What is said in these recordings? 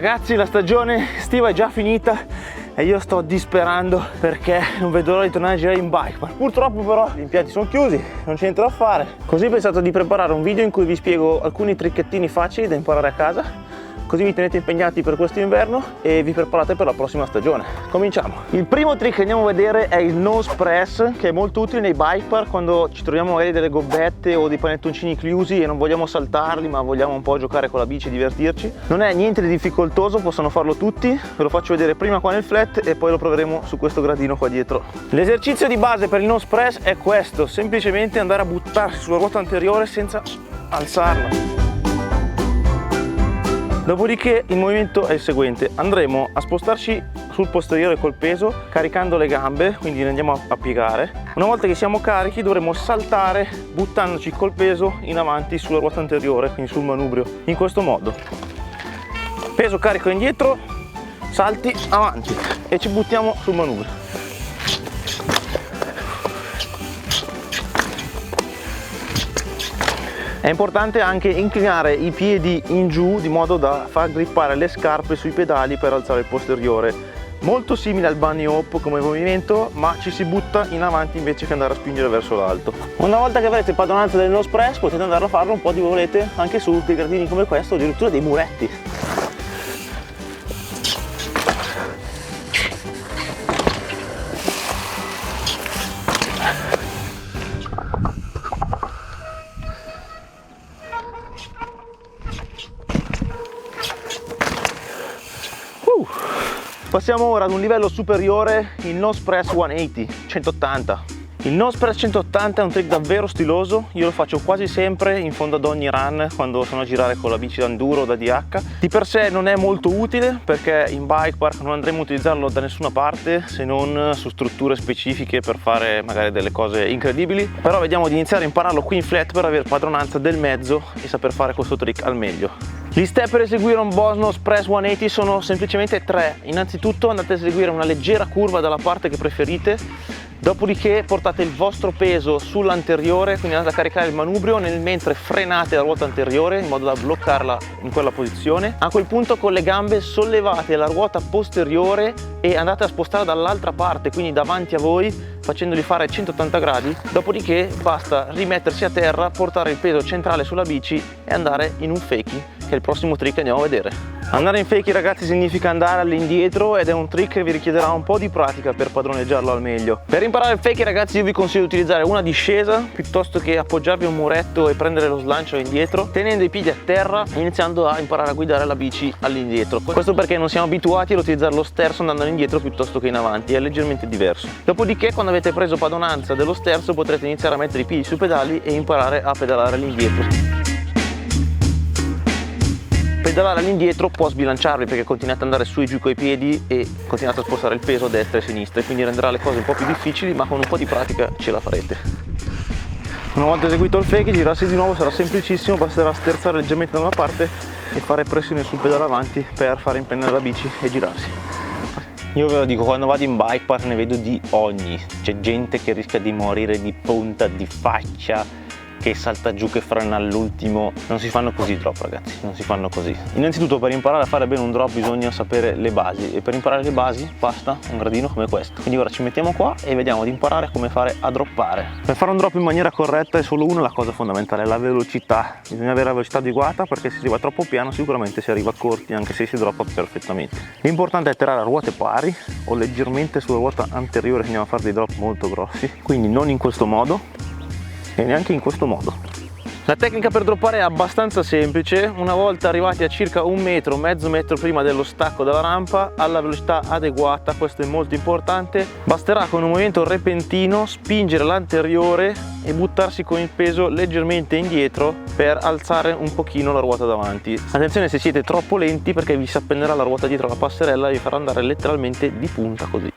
Ragazzi, la stagione estiva è già finita e io sto disperando perché non vedo l'ora di tornare a girare in bike, ma purtroppo però gli impianti sono chiusi, non c'è niente da fare. Così ho pensato di preparare un video in cui vi spiego alcuni tricchettini facili da imparare a casa, così vi tenete impegnati per questo inverno e vi preparate per la prossima stagione. Cominciamo. Il primo trick che andiamo a vedere è il nose press, che è molto utile nei bike park quando ci troviamo magari delle gobbette o dei panettoncini chiusi e non vogliamo saltarli ma vogliamo un po' giocare con la bici e divertirci. Non è niente di difficoltoso, possono farlo tutti. Ve lo faccio vedere prima qua nel flat e poi lo proveremo su questo gradino qua dietro. L'esercizio di base per il nose press è questo, semplicemente andare a buttarsi sulla ruota anteriore senza alzarla. Dopodiché il movimento è il seguente: andremo a spostarci sul posteriore col peso caricando le gambe, quindi ne andiamo a piegare. Una volta che siamo carichi dovremo saltare buttandoci col peso in avanti sulla ruota anteriore, quindi sul manubrio, in questo modo. Peso carico indietro, salti avanti e ci buttiamo sul manubrio. È importante anche inclinare i piedi in giù di modo da far grippare le scarpe sui pedali per alzare il posteriore. Molto simile al bunny hop come movimento, ma ci si butta in avanti invece che andare a spingere verso l'alto. Una volta che avrete padronanza del nose press potete andare a farlo un po' di volete anche su dei gradini come questo, addirittura dei muretti. Passiamo ora ad un livello superiore, il nose press 180. Il nose press 180 è un trick davvero stiloso, io lo faccio quasi sempre in fondo ad ogni run quando sono a girare con la bici da enduro o da DH. Di per sé non è molto utile perché in bike park non andremo a utilizzarlo da nessuna parte se non su strutture specifiche per fare magari delle cose incredibili, però vediamo di iniziare a impararlo qui in flat per avere padronanza del mezzo e saper fare questo trick al meglio. Gli step per eseguire un boss nose press 180 sono semplicemente tre. Innanzitutto andate a eseguire una leggera curva dalla parte che preferite, dopodiché portate il vostro peso sull'anteriore, quindi andate a caricare il manubrio mentre frenate la ruota anteriore in modo da bloccarla in quella posizione. A quel punto con le gambe sollevate la ruota posteriore e andate a spostare dall'altra parte, quindi davanti a voi, facendoli fare 180 gradi, dopodiché basta rimettersi a terra, portare il peso centrale sulla bici e andare in un fakie, che è il prossimo trick che andiamo a vedere. Andare in fakie, ragazzi, significa andare all'indietro ed è un trick che vi richiederà un po' di pratica per padroneggiarlo al meglio. Per imparare il fakie, ragazzi, io vi consiglio di utilizzare una discesa piuttosto che appoggiarvi a un muretto e prendere lo slancio indietro, tenendo i piedi a terra e iniziando a imparare a guidare la bici all'indietro. Questo perché non siamo abituati ad utilizzare lo sterzo andando indietro piuttosto che in avanti, è leggermente diverso. Dopodiché, quando avete preso padronanza dello sterzo, potrete iniziare a mettere i piedi sui pedali e imparare a pedalare all'indietro. Pedalare all'indietro può sbilanciarvi perché continuate ad andare su e giù coi piedi e continuate a spostare il peso a destra e a sinistra, e quindi renderà le cose un po' più difficili, ma con un po' di pratica ce la farete. Una volta eseguito il fake, girarsi di nuovo sarà semplicissimo, basterà sterzare leggermente da una parte e fare pressione sul pedale avanti per fare impennare la bici e girarsi. Io ve lo dico, quando vado in bike park ne vedo di ogni, c'è gente che rischia di morire di punta, di faccia, che salta giù, che frena all'ultimo. Non si fanno così drop, ragazzi, non si fanno così. Innanzitutto, per imparare a fare bene un drop bisogna sapere le basi, e per imparare le basi basta un gradino come questo. Quindi ora ci mettiamo qua e vediamo di imparare come fare a droppare. Per fare un drop in maniera corretta è solo una la cosa fondamentale, la velocità. Bisogna avere la velocità adeguata, perché se si va troppo piano sicuramente si arriva corti anche se si droppa perfettamente. L'importante è tirare a ruote pari o leggermente sulla ruota anteriore se andiamo a fare dei drop molto grossi, quindi non in questo modo e neanche in questo modo. La tecnica per droppare è abbastanza semplice. Una volta arrivati a circa un metro, mezzo metro prima dello stacco dalla rampa, alla velocità adeguata, questo è molto importante, basterà con un movimento repentino spingere l'anteriore e buttarsi con il peso leggermente indietro per alzare un pochino la ruota davanti. Attenzione se siete troppo lenti, perché vi si appenderà la ruota dietro la passerella e vi farà andare letteralmente di punta così.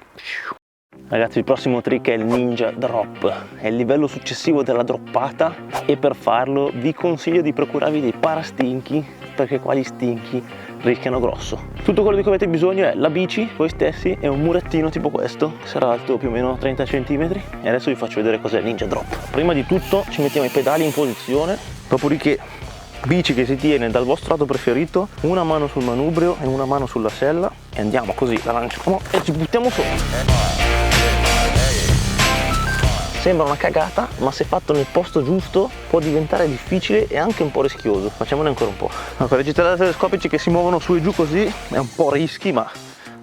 Ragazzi, il prossimo trick è il ninja drop, è il livello successivo della droppata, e per farlo vi consiglio di procurarvi dei parastinchi, perché qua gli stinchi rischiano grosso. Tutto quello di cui avete bisogno è la bici, voi stessi, e un murettino tipo questo, che sarà alto più o meno 30 cm, e adesso vi faccio vedere cos'è il ninja drop. Prima di tutto ci mettiamo i pedali in posizione, dopodiché bici che si tiene dal vostro lato preferito, una mano sul manubrio e una mano sulla sella, e andiamo così, la lanciamo e ci buttiamo su. Sembra una cagata, ma se fatto nel posto giusto può diventare difficile e anche un po' rischioso. Facciamone ancora un po'. Con le GTL telescopici che si muovono su e giù così è un po' rischi, ma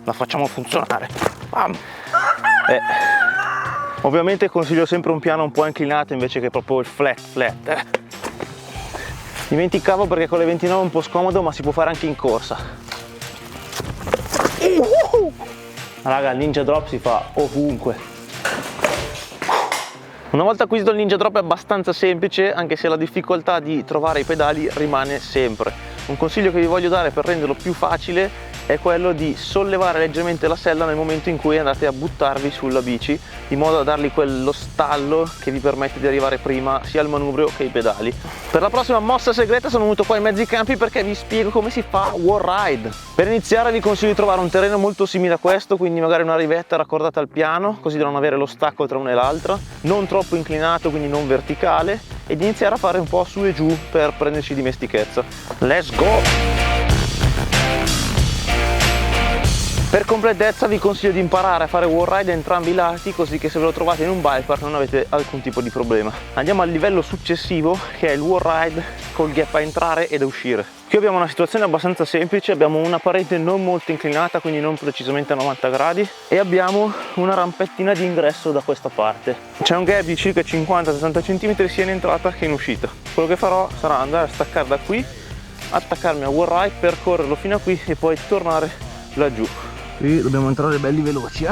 la facciamo funzionare. Bam. Ovviamente consiglio sempre un piano un po' inclinato invece che proprio il flat. Dimenticavo, perché con le 29 è un po' scomodo, ma si può fare anche in corsa. Raga, il ninja drop si fa ovunque. Una volta acquisito il ninja drop è abbastanza semplice, anche se la difficoltà di trovare i pedali rimane sempre. Un consiglio che vi voglio dare per renderlo più facile è quello di sollevare leggermente la sella nel momento in cui andate a buttarvi sulla bici, in modo da dargli quello stallo che vi permette di arrivare prima sia al manubrio che ai pedali. Per la prossima mossa segreta sono venuto qua in mezzo ai campi perché vi spiego come si fa wall ride. Per iniziare vi consiglio di trovare un terreno molto simile a questo, quindi magari una rivetta raccordata al piano, così da non avere lo stacco tra una e l'altra, non troppo inclinato, quindi non verticale, ed iniziare a fare un po' su e giù per prenderci dimestichezza. Let's go! Per completezza vi consiglio di imparare a fare wall ride da entrambi i lati, così che se ve lo trovate in un bike park non avete alcun tipo di problema. Andiamo al livello successivo, che è il wall ride col gap a entrare ed a uscire. Qui abbiamo una situazione abbastanza semplice, abbiamo una parete non molto inclinata, quindi non precisamente a 90 gradi, e abbiamo una rampettina di ingresso da questa parte. C'è un gap di circa 50-60 cm sia in entrata che in uscita. Quello che farò sarà andare a staccare da qui, attaccarmi al wall ride, percorrerlo fino a qui e poi tornare laggiù. Qui dobbiamo entrare belli veloci,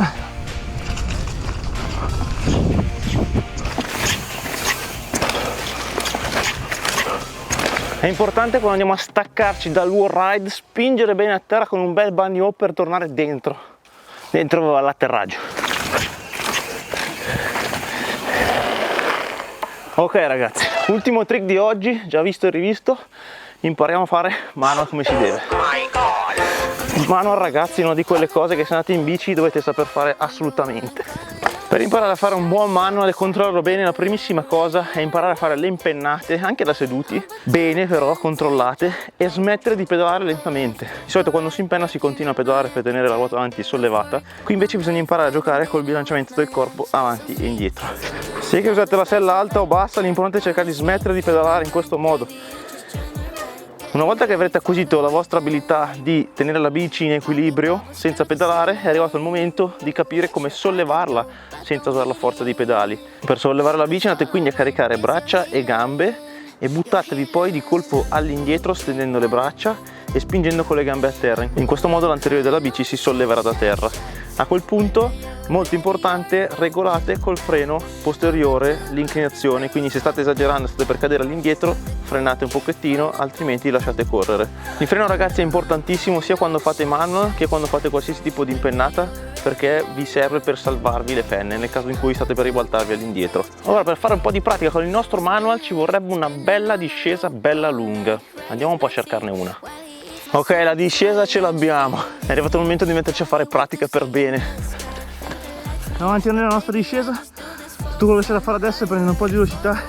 È importante quando andiamo a staccarci dal wall ride spingere bene a terra con un bel bunny hop per tornare dentro all'atterraggio. Ok ragazzi, ultimo trick di oggi, già visto e rivisto, impariamo a fare manual come si deve. Il manual, ragazzi, è una di quelle cose che se andate in bici dovete saper fare assolutamente. Per imparare a fare un buon manual e controllarlo bene, la primissima cosa è imparare a fare le impennate, anche da seduti, bene però, controllate, e smettere di pedalare lentamente. Di solito quando si impenna si continua a pedalare per tenere la ruota avanti sollevata, qui invece bisogna imparare a giocare col bilanciamento del corpo avanti e indietro. Sia che usate la sella alta o bassa, l'importante è cercare di smettere di pedalare in questo modo. Una volta che avrete acquisito la vostra abilità di tenere la bici in equilibrio senza pedalare, è arrivato il momento di capire come sollevarla senza usare la forza dei pedali. Per sollevare la bici andate quindi a caricare braccia e gambe e buttatevi poi di colpo all'indietro stendendo le braccia e spingendo con le gambe a terra. In questo modo l'anteriore della bici si solleverà da terra. A quel punto, molto importante, regolate col freno posteriore l'inclinazione, quindi se state esagerando, state per cadere all'indietro, frenate un pochettino, altrimenti lasciate correre. Il freno, ragazzi, è importantissimo sia quando fate manual che quando fate qualsiasi tipo di impennata, perché vi serve per salvarvi le penne nel caso in cui state per ribaltarvi all'indietro. Ora, per fare un po' di pratica con il nostro manual ci vorrebbe una bella discesa bella lunga. Andiamo un po' a cercarne una. Ok, la discesa ce l'abbiamo, è arrivato il momento di metterci a fare pratica per bene. Andiamo avanti nella nostra discesa, tutto quello che c'è da fare adesso è prendere un po' di velocità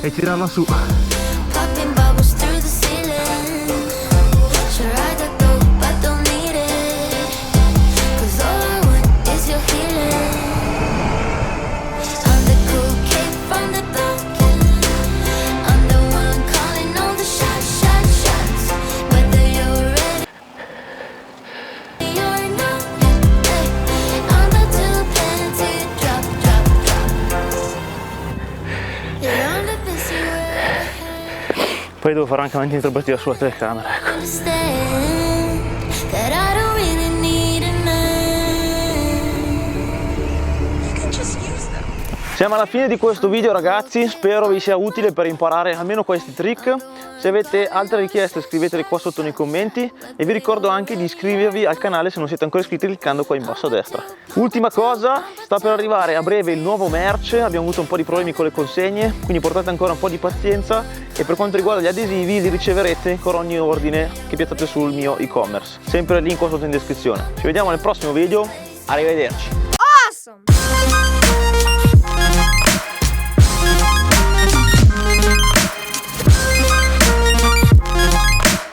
e tirarla su. Poi devo fare anche avanti introvertita sulla telecamera, ecco. Siamo alla fine di questo video, ragazzi, spero vi sia utile per imparare almeno questi trick. Se avete altre richieste scriveteli qua sotto nei commenti e vi ricordo anche di iscrivervi al canale se non siete ancora iscritti cliccando qua in basso a destra. Ultima cosa, sta per arrivare a breve il nuovo merch, abbiamo avuto un po' di problemi con le consegne, quindi portate ancora un po' di pazienza e per quanto riguarda gli adesivi li riceverete con ogni ordine che piazzate sul mio e-commerce. Sempre il link qua sotto in descrizione. Ci vediamo nel prossimo video, arrivederci!